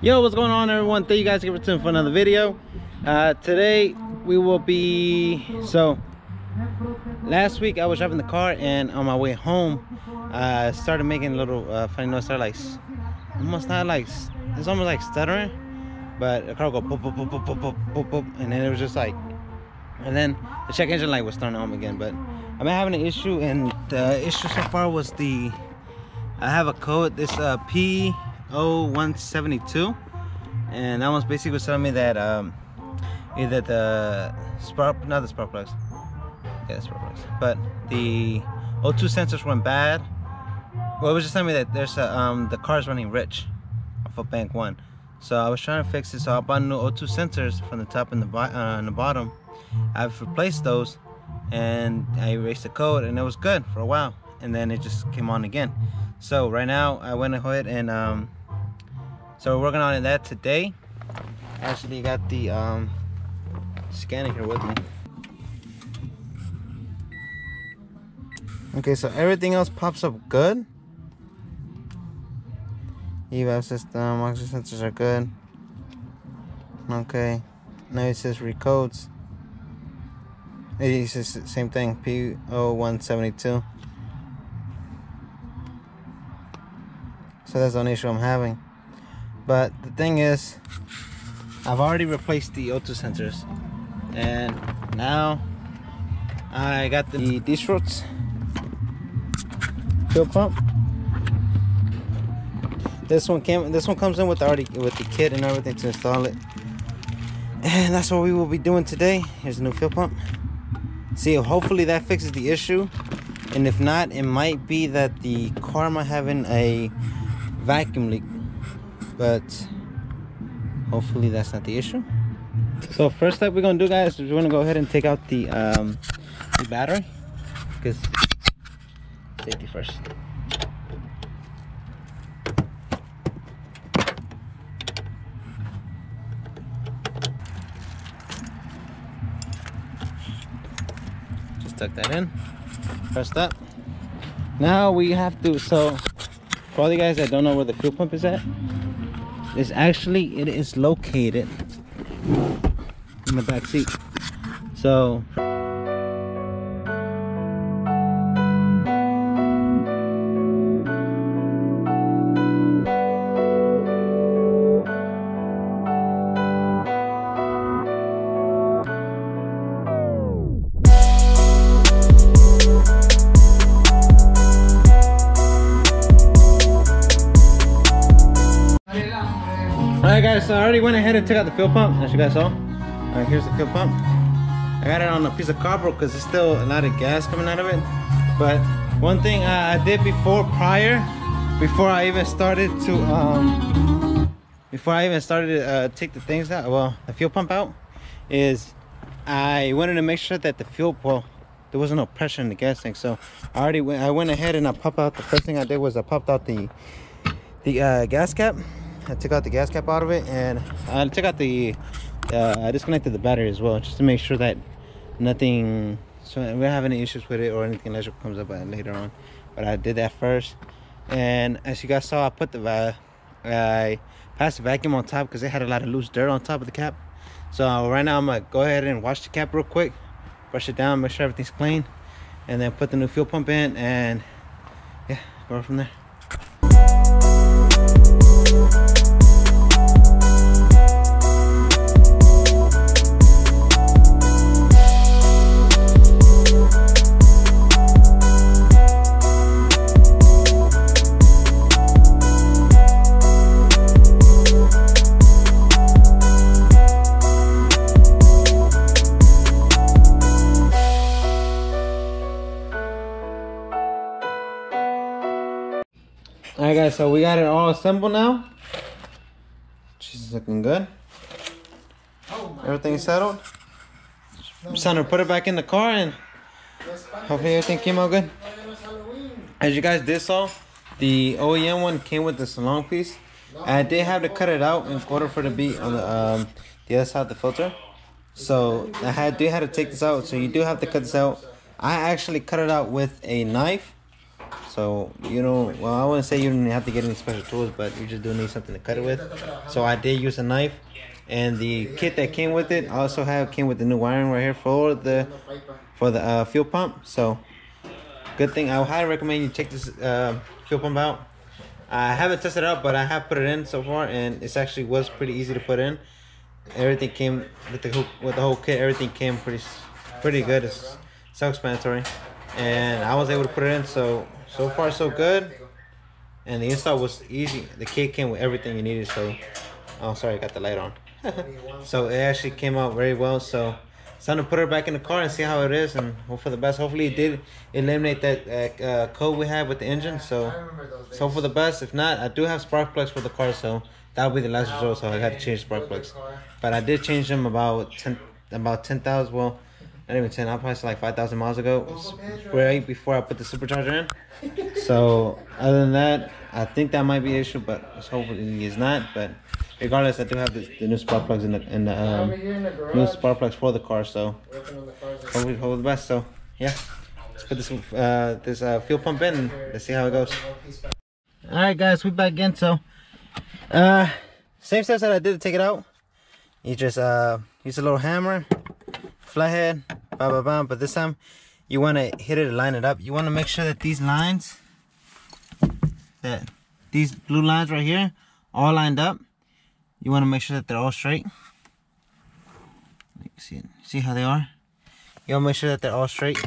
Yo, what's going on, everyone? Thank you guys for tuning for another video. Today we will be, so last week I was driving the car, and on my way home I started making a little funny noise. Started like it's almost like stuttering, but the car will go pop pop pop pop pop pop pop pop, and then it was just like, and then the check engine light was turning on again. But I've been having an issue, and the issue so far was I have a code, this P0172, and that one's basically was telling me that either the spark, not the spark plugs, yeah, the spark plugs, but the O2 sensors went bad. Well, it was just telling me that there's the car's running rich off of bank 1. So I was trying to fix it, so I bought new O2 sensors from the top and the bottom. I've replaced those, and I erased the code, and it was good for a while, and then it just came on again. So right now I went ahead and so we're working on that today. Actually got the scanner here with me. Okay, so everything else pops up good. Eval system, oxygen sensors are good. Okay, now it says recodes. It says the same thing, P0172. So that's the only issue I'm having. But the thing is, I've already replaced the O2 sensors, and now I got the Deatschwerks Fuel pump. This one comes in with the kit and everything to install it, and that's what we will be doing today. Here's a new fuel pump. See, hopefully that fixes the issue, and if not, it might be that the car might having a vacuum leak, but hopefully that's not the issue. So first step we're gonna do, guys, is we're gonna go ahead and take out the battery, because safety first. Just tuck that in, press that. Now we have to, so for all you guys that don't know where the fuel pump is at, it is located in the back seat. So alright, guys, so I already went ahead and took out the fuel pump, as you guys saw. Alright, here's the fuel pump. I got it on a piece of cardboard because there's still a lot of gas coming out of it. But one thing I did before I even started to take the things out, well, the fuel pump out, is I wanted to make sure that the fuel, well, there wasn't no pressure in the gas tank. So I went ahead and I popped out, the first thing I did was I popped out the gas cap. I took out the gas cap out of it, and I took out I disconnected the battery as well, just to make sure that nothing, so we don't have any issues with it or anything electrical comes up later on. But I did that first, and as you guys saw, I passed the vacuum on top because it had a lot of loose dirt on top of the cap. So right now I'm gonna go ahead and wash the cap real quick, brush it down, make sure everything's clean, and then put the new fuel pump in, and yeah, go from there. Alright, guys, so we got it all assembled now. She's looking good. Everything's settled. Just time to put it back in the car, and hopefully everything came out good. As you guys did saw, the OEM one came with the salon piece. I did have to cut it out in order for it to be on the other side of the filter. So I did have to take this out. So you do have to cut this out. I actually cut it out with a knife. So you know, well, I wouldn't say you don't have to get any special tools, but you just do need something to cut it with. So I did use a knife, and the kit that came with it also came with the new wiring right here for the fuel pump. So good thing. I would highly recommend you check this fuel pump out. I haven't tested it out, but I have put it in so far, and it actually was pretty easy to put in. Everything came with the whole kit. Everything came pretty good. It's self-explanatory, and I was able to put it in. So far so good, and the install was easy. The kit came with everything you needed. So, oh sorry, I got the light on. So it actually came out very well. So it's time to put her back in the car and see how it is, and hope for the best. Hopefully it did eliminate that code we had with the engine. So hope for the best. If not, I do have spark plugs for the car, so that would be the last resort. So I had to change spark plugs, but I did change them about 10,000. Well, not even 10. I'll probably say like 5,000 miles ago, right before I put the supercharger in. So other than that, I think that might be an issue, but hopefully it's not. But regardless, I do have the new spark plugs in the new spark plugs for the car. So hopefully the best. So yeah, let's put this fuel pump in and let's see how it goes. All right, guys, we back again. So same steps that I did to take it out. You just use a little hammer, flathead, but this time you want to hit it to line it up. You want to make sure that these lines, these blue lines right here, all lined up. You want to make sure that they're all straight. See how they are? You want to make sure that they're all straight.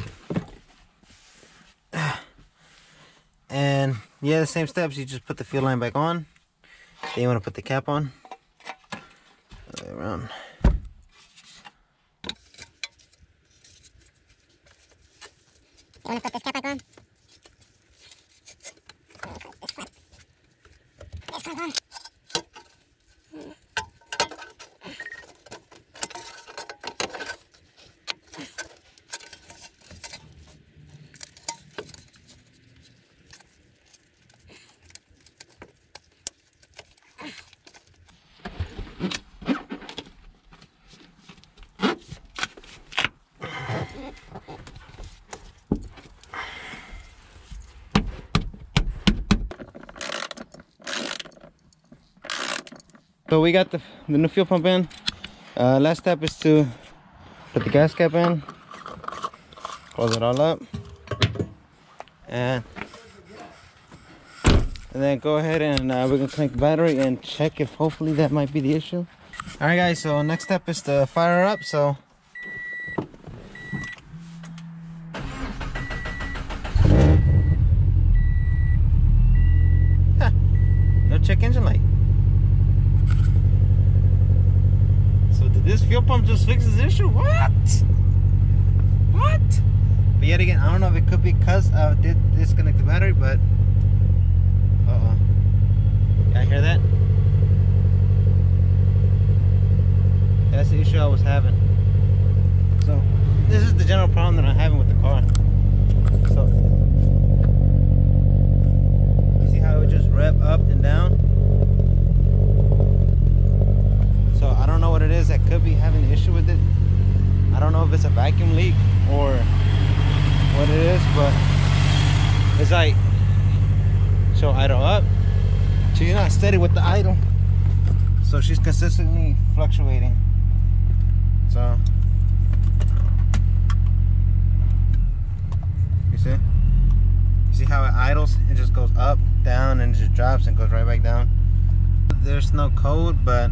And yeah, the same steps. You just put the fuel line back on. Then you want to put the cap on. All the way around. You want to put this cap back on? This clamp on. So we got the new fuel pump in. Last step is to put the gas cap in, close it all up, and then go ahead and we're gonna connect the battery and check if hopefully that might be the issue. All right, guys. So next step is to fire her up. So no check engine light. This fuel pump just fixes the issue? What? But yet again, I don't know if it could be because I did disconnect the battery, but y'all hear that? That's the issue I was having. So this is the general problem that I'm having with the car. So you see how it just rev up and down? So I don't know what it is that could be having an issue with it. I don't know if it's a vacuum leak or what it is, but it's like, so idle up. She's not steady with the idle. So she's consistently fluctuating. So, you see how it idles? It just goes up, down, and it just drops and goes right back down. There's no code, but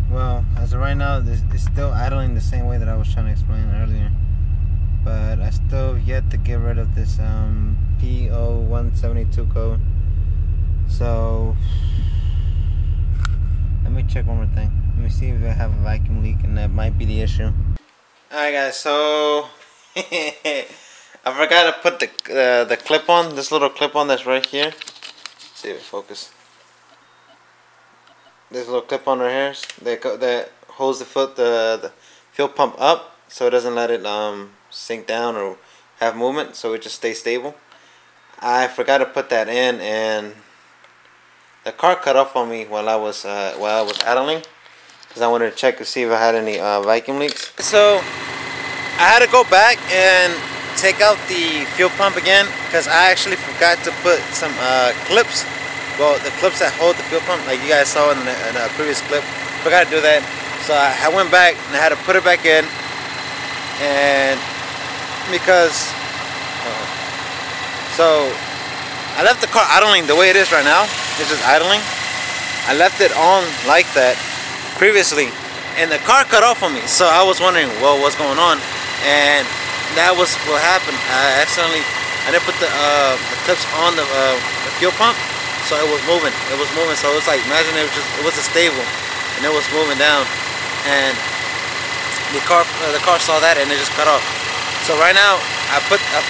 well, as of right now, it's still idling the same way that I was trying to explain earlier. But I still have yet to get rid of this P0172 code. So let me check one more thing. Let me see if I have a vacuum leak, and that might be the issue. Alright, guys, so I forgot to put the clip on, this little clip on that's right here. Let's see if it focuses. This little clip on right here that holds the fuel pump up, so it doesn't let it sink down or have movement, so it just stays stable. I forgot to put that in, and the car cut off on me while I was idling, because I wanted to check to see if I had any vacuum leaks. So I had to go back and take out the fuel pump again because I actually forgot to put some clips. Well, the clips that hold the fuel pump, like you guys saw in a previous clip. Forgot to do that. So I went back and I had to put it back in. And because so I left the car idling the way it is right now. It's just idling. I left it on like that previously, and the car cut off on me. So I was wondering, well, what's going on? And that was what happened. I didn't put the clips on the fuel pump, so it was moving. It was moving. So it was like, imagine it was a stable, and it was moving down, and the car saw that and it just cut off. So right now I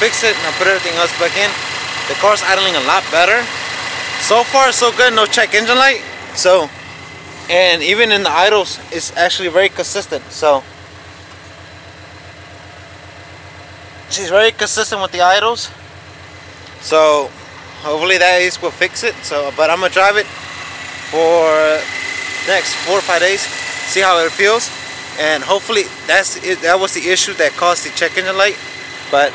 fixed it and I put everything else back in. The car's idling a lot better. So far so good. No check engine light. So, and even in the idles it's actually very consistent. So she's very consistent with the idles. So hopefully that will fix it. So, but I'm gonna drive it for the next 4 or 5 days, see how it feels. And hopefully that was the issue that caused the check engine light. But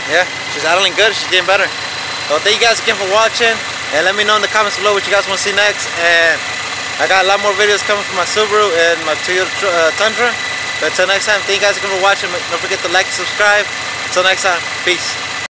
yeah, she's idling good, she's getting better. So thank you guys again for watching, and let me know in the comments below what you guys want to see next. And I got a lot more videos coming from my Subaru and my Toyota Tundra. But until next time, thank you guys again for watching. Don't forget to like and subscribe. Until next time, peace.